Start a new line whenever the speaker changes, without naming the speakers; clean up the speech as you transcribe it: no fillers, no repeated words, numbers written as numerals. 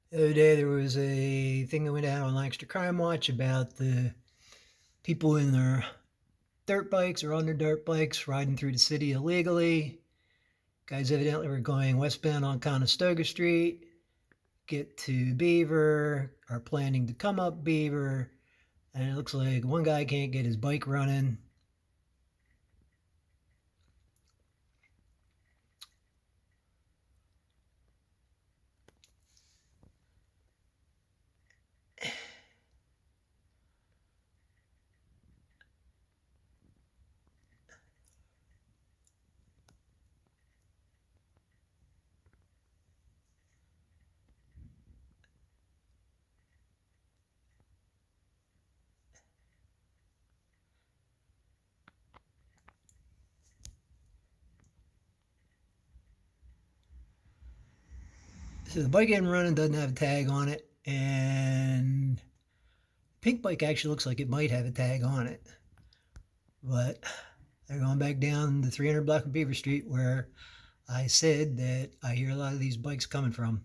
The other day there was a thing that went out on Lancaster Crime Watch about the people in their dirt bikes or on their dirt bikes riding through the city illegally. Guys evidently were going westbound on Conestoga Street, get to Beaver, are planning to come up Beaver, and it looks like one guy can't get his bike running. So the bike I'm running doesn't have a tag on it, and pink bike actually looks like it might have a tag on it. But they're going back down the 300 block of Beaver Street where I said that I hear a lot of these bikes coming from.